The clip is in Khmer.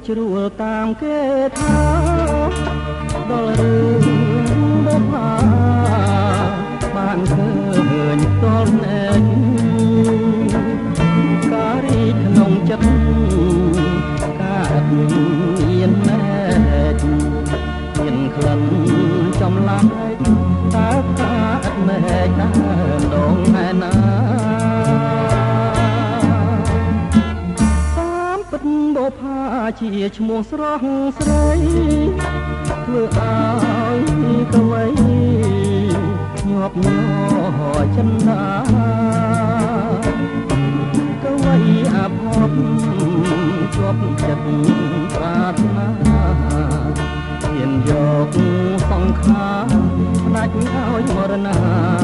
ជ្រួលតាមគេថាដល់រឿងបុប្ផាបានឃើញតលណែការីក្នុងចិត្តកើតមានណែមានក្លិនចំឡាយតើកាត់មែកដើមដងឯណាតាមពិតបុប្ផាជាឈ្មោះស្រស់ស្រីធ្វើឲ្យកវីញាប់ញ័រចិន្តាកវីអភពជាប់ចិត្តប្រាថ្នាហ៊ានយកសង្ខារផ្ដាច់ឲ្យមរណា